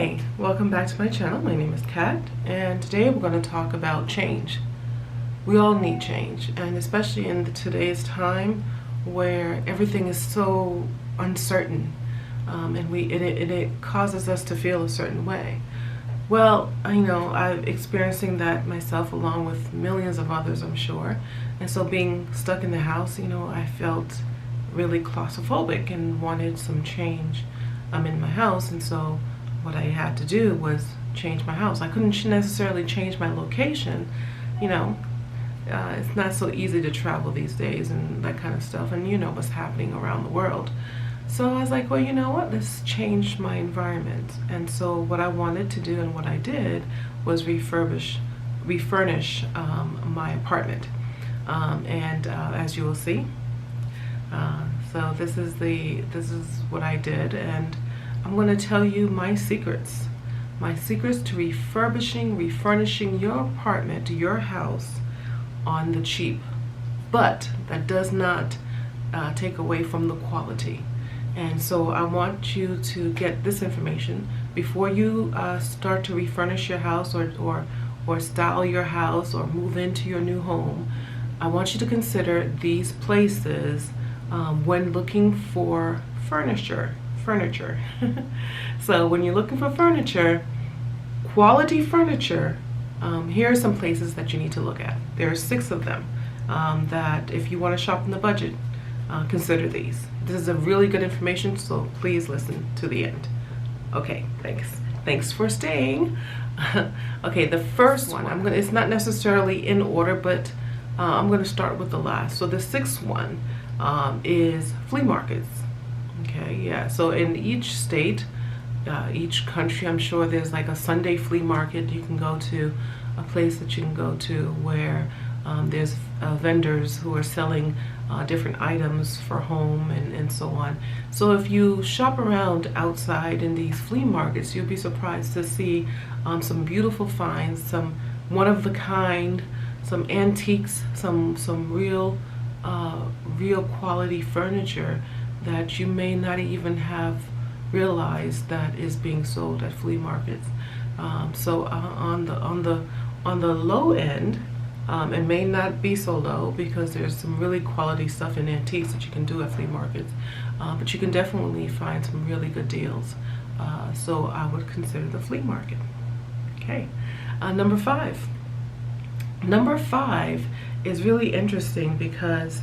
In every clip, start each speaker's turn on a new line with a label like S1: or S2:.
S1: Hi, welcome back to my channel. My name is Kat, and today we're going to talk about change. We all need change, and especially in today's time where everything is so uncertain, and it causes us to feel a certain way. Well, I know I'm experiencing that myself along with millions of others, I'm sure. And so being stuck in the house, I felt really claustrophobic and wanted some change in my house. And so what I had to do was change my house. I couldn't necessarily change my location. It's not so easy to travel these days and that kind of stuff, and what's happening around the world. So I was like, well, you know what, let's change my environment. And so what I wanted to do and what I did was refurnish my apartment. As you will see, so this is what I did, and I'm going to tell you my secrets to refurnishing your apartment, your house, on the cheap. But that does not take away from the quality. And so I want you to get this information before you start to refurnish your house or style your house or move into your new home. I want you to consider these places when looking for furniture. So when you're looking for furniture, quality furniture, here are some places that you need to look at. There are 6 of them that if you want to shop in the budget, consider these. This is a really good information, so please listen to the end. Okay, thanks for staying. Okay, the first one, it's not necessarily in order, but I'm going to start with the last. So the 6th one is flea markets. Okay, yeah, so in each state, each country, I'm sure there's like a Sunday flea market. You can go to a place that you can go to where there's vendors who are selling different items for home and so on. So if you shop around outside in these flea markets, you'll be surprised to see some beautiful finds, some one-of-the-kind, some antiques, some real quality furniture that you may not even have realized that is being sold at flea markets. So on the low end, it may not be so low because there's some really quality stuff in antiques that you can do at flea markets, but you can definitely find some really good deals. So I would consider the flea market. Okay, number 5. Number 5 is really interesting because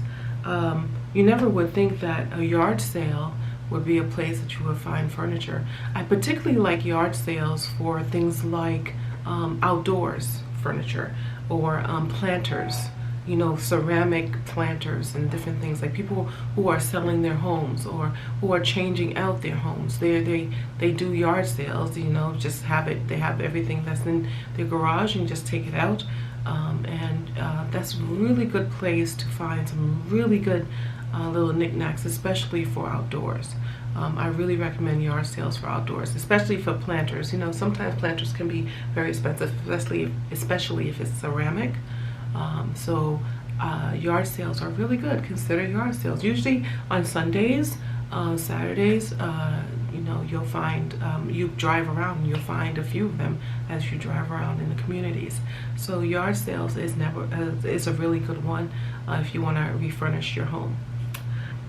S1: you never would think that a yard sale would be a place that you would find furniture. I particularly like yard sales for things like outdoors furniture or planters, ceramic planters and different things, like people who are selling their homes or who are changing out their homes. They do yard sales, just they have everything that's in their garage and just take it out. That's a really good place to find some really good little knickknacks, especially for outdoors. I really recommend yard sales for outdoors, especially for planters. Sometimes planters can be very expensive, especially if it's ceramic. So yard sales are really good. Consider yard sales. Usually on Sundays, Saturdays, you'll find, you drive around and you'll find a few of them as you drive around in the communities. So yard sales is a really good one if you want to refurnish your home.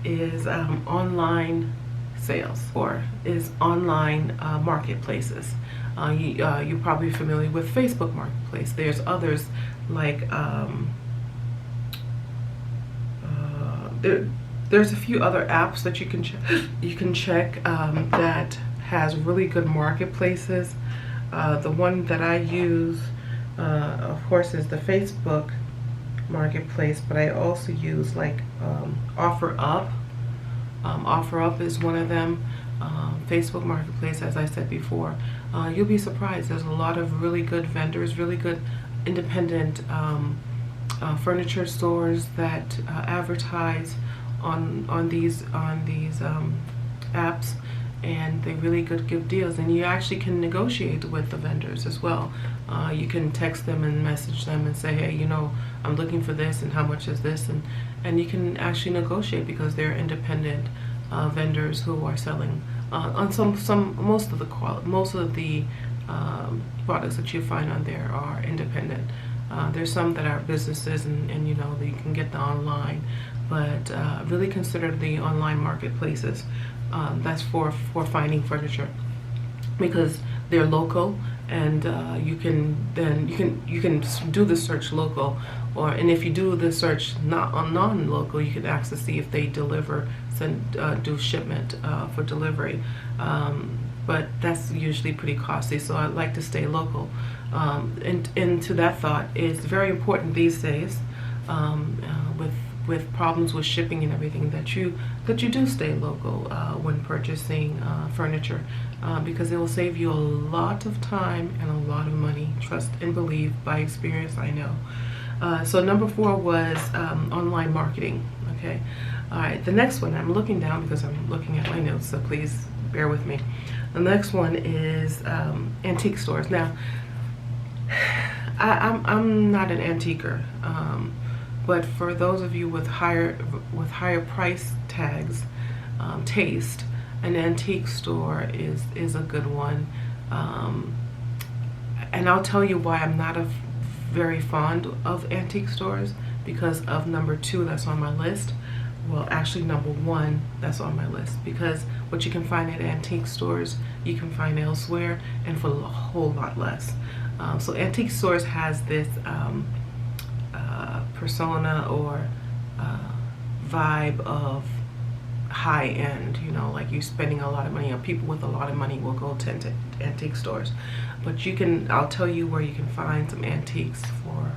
S1: Is online sales or is online marketplaces. You're probably familiar with Facebook Marketplace. There's others like there's a few other apps that you can check that has really good marketplaces. The one that I use, of course, is the Facebook Marketplace, but I also use like OfferUp. OfferUp is one of them. Facebook Marketplace, as I said before. You'll be surprised. There's a lot of really good vendors, really good independent furniture stores that advertise on these apps, and they really give deals, and you actually can negotiate with the vendors as well. You can text them and message them and say, hey, I'm looking for this and how much is this, and you can actually negotiate because they're independent vendors who are selling On most of the products that you find on there are independent. There's some that are businesses, and you know, that you can get the online, but really consider the online marketplaces. That's for finding furniture, because they're local, and you can do the search local, and if you do the search not on non-local, you can access see if they do shipment for delivery. But that's usually pretty costly, so I like to stay local. And to that thought, it's very important these days, with problems with shipping and everything, that you do stay local when purchasing furniture, because it will save you a lot of time and a lot of money. Trust and believe, by experience, I know. So number 4 was online marketing. Okay, all right. The next one, I'm looking down because I'm looking at my notes, so please bear with me. The next one is antique stores. Now, I'm not an antiquer, but for those of you with higher price tags, taste, an antique store is a good one. And I'll tell you why I'm not very fond of antique stores, because of number 2 that's on my list. Well, actually number 1 that's on my list, because what you can find at antique stores you can find elsewhere, and for a whole lot less. So antique stores has this persona or vibe of high end, you know, like you spending a lot of money, or people with a lot of money will go to antique stores. But I'll tell you where you can find some antiques for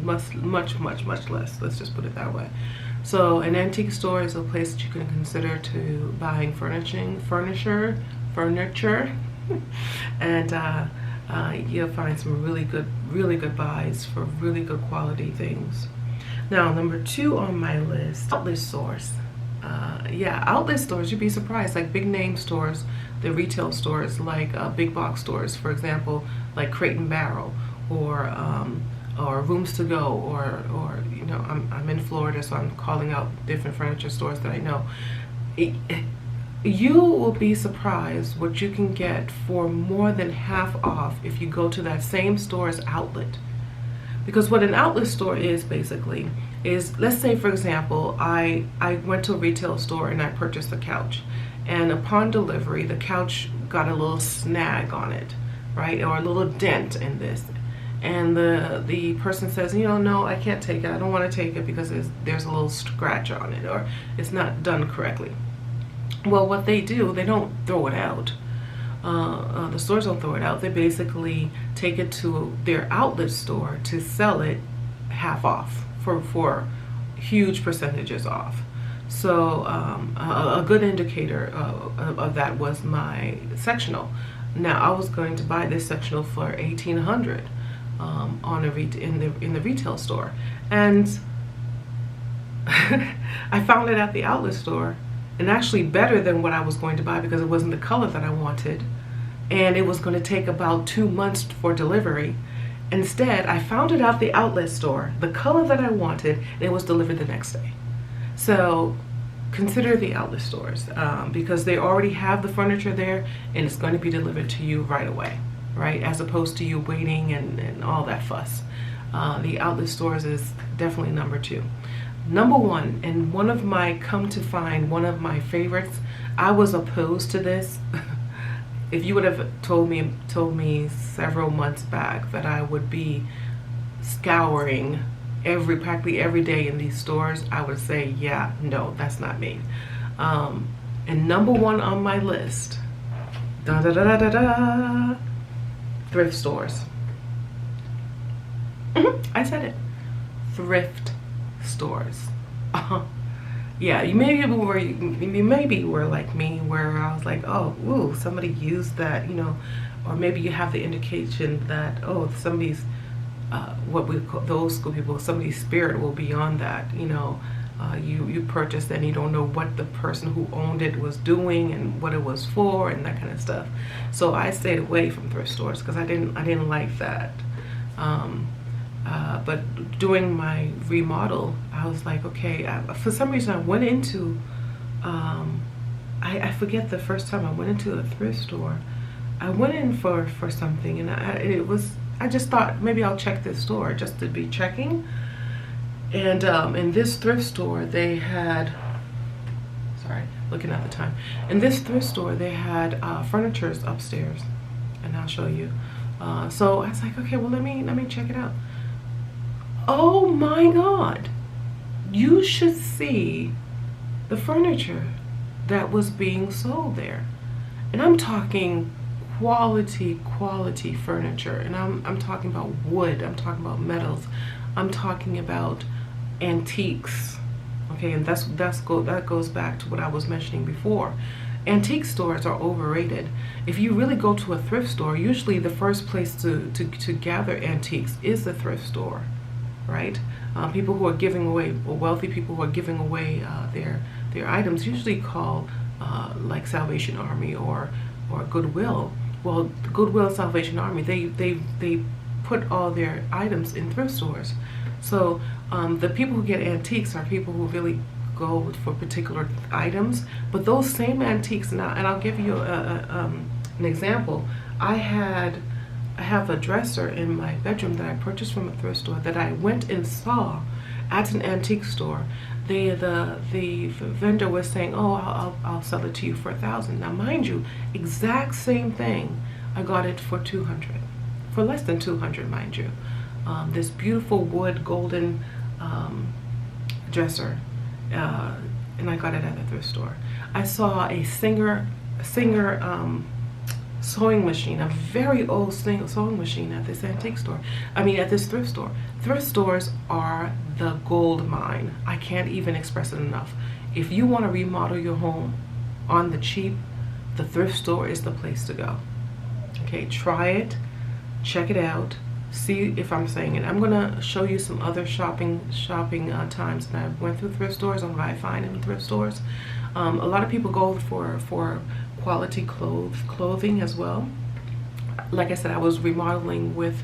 S1: much less. Let's just put it that way. So an antique store is a place that you can consider to buying furniture, and you'll find some really good buys for really good quality things. Now, number 2 on my list, outlet stores. Yeah, outlet stores, you'd be surprised, like big name stores, the retail stores, like big box stores, for example, like Crate and Barrel, or Rooms to Go, or you know, I'm in Florida, so I'm calling out different furniture stores that I know. You will be surprised what you can get for more than half off if you go to that same store's outlet. Because what an outlet store is basically is, let's say for example, I went to a retail store and I purchased a couch, and upon delivery the couch got a little snag on it, right, or a little dent in this, and the person says, you know, no, I can't take it, I don't want to take it because there's a little scratch on it, or it's not done correctly. Well, what they do, they don't throw it out. The stores don't throw it out. They basically take it to their outlet store to sell it half off for huge percentages off. So a good indicator of that was my sectional. Now, I was going to buy this sectional for $1,800 in the retail store, and I found it at the outlet store, and actually better than what I was going to buy, because it wasn't the color that I wanted, and it was going to take about 2 months for delivery. Instead, I found it at the outlet store, the color that I wanted, and it was delivered the next day. So consider the outlet stores, because they already have the furniture there, and it's going to be delivered to you right away, right, as opposed to you waiting and all that fuss. The outlet stores is definitely number 2. Number 1, and one of my favorites, I was opposed to this. If you would have told me several months back that I would be scouring practically every day in these stores, I would say, yeah, no, that's not me. And number 1 on my list, thrift stores. I said it. Thrift stores. Yeah, you maybe were like me, where I was like, oh, ooh, somebody used that, you know, or maybe you have the indication that, oh, somebody's what we call the old school people, somebody's spirit will be on that, you know. You purchased and you don't know what the person who owned it was doing and what it was for and that kind of stuff. So I stayed away from thrift stores because I didn't like that. But doing my remodel, I was like, okay, for some reason I went into I forget the first time I went into a thrift store. I went in for something, and I just thought maybe I'll check this store just to be checking. And in this thrift store they had, sorry, looking at the time. In this thrift store they had furnitures upstairs, and I'll show you. So I was like, okay, well let me check it out. Oh my God, you should see the furniture that was being sold there. And I'm talking quality furniture, and I'm talking about wood, I'm talking about metals, I'm talking about antiques. Okay, and that goes back to what I was mentioning before. Antique stores are overrated. If you really go to a thrift store, usually the first place to gather antiques is the thrift store, right? People who are giving away, or wealthy people who are giving away their items, usually call like Salvation Army or Goodwill. Well, Goodwill and Salvation Army, they put all their items in thrift stores. So the people who get antiques are people who really go for particular items. But those same antiques, and I'll give you an example. I have a dresser in my bedroom that I purchased from a thrift store that I went and saw at an antique store. The vendor was saying, oh, I'll sell it to you for $1,000. Now mind you, exact same thing, I got it for $200, for less than $200, mind you. This beautiful wood golden dresser, and I got it at a thrift store. I saw a Singer sewing machine, a very old sewing machine at this antique store. I mean, at this thrift store. Thrift stores are the gold mine. I can't even express it enough. If you want to remodel your home on the cheap, the thrift store is the place to go. Okay, try it, check it out, see if I'm saying it. I'm gonna show you some other shopping times that I went through thrift stores and what I find in thrift stores. A lot of people go for quality clothing as well. Like I said, I was remodeling with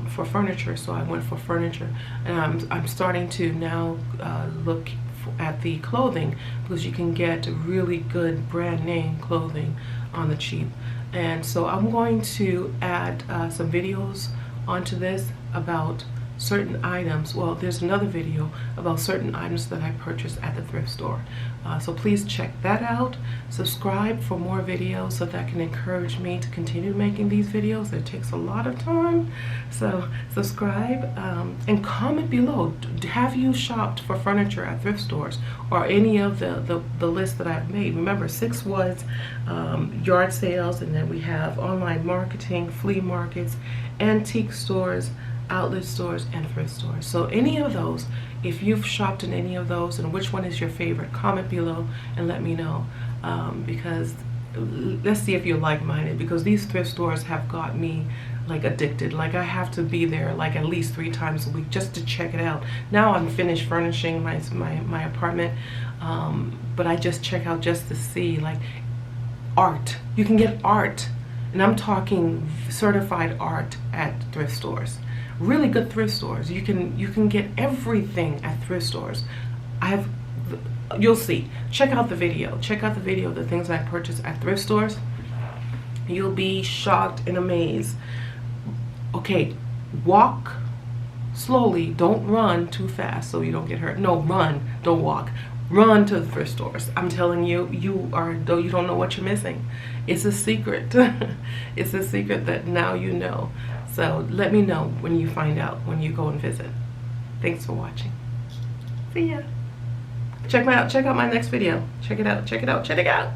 S1: for furniture, so I went for furniture, and I'm starting to now look at the clothing, because you can get really good brand name clothing on the cheap. And so I'm going to add some videos onto this about certain items. Well, there's another video about certain items that I purchased at the thrift store. So please check that out. Subscribe for more videos so that can encourage me to continue making these videos. It takes a lot of time. So subscribe and comment below. Have you shopped for furniture at thrift stores or any of the lists that I've made? Remember, 6 was yard sales, and then we have online marketing, flea markets, antique stores, outlet stores, and thrift stores. So any of those, if you've shopped in any of those and which one is your favorite, comment below and let me know, because let's see if you're like-minded, because these thrift stores have got me like addicted. Like, I have to be there like at least 3 times a week just to check it out. Now I'm finished furnishing my apartment, but I just check out just to see, like, art. You can get art, and I'm talking certified art at thrift stores. Really good thrift stores. You can get everything at thrift stores. You'll see. Check out the video. Check out the video, the things I purchased at thrift stores. You'll be shocked and amazed. Okay, walk slowly. Don't run too fast so you don't get hurt. No, run. Don't walk. Run to the thrift stores. I'm telling you, you don't know what you're missing. It's a secret. It's a secret that now you know. So let me know when you find out, when you go and visit. Thanks for watching. See ya. Check out my next video. Check it out. Check it out. Check it out.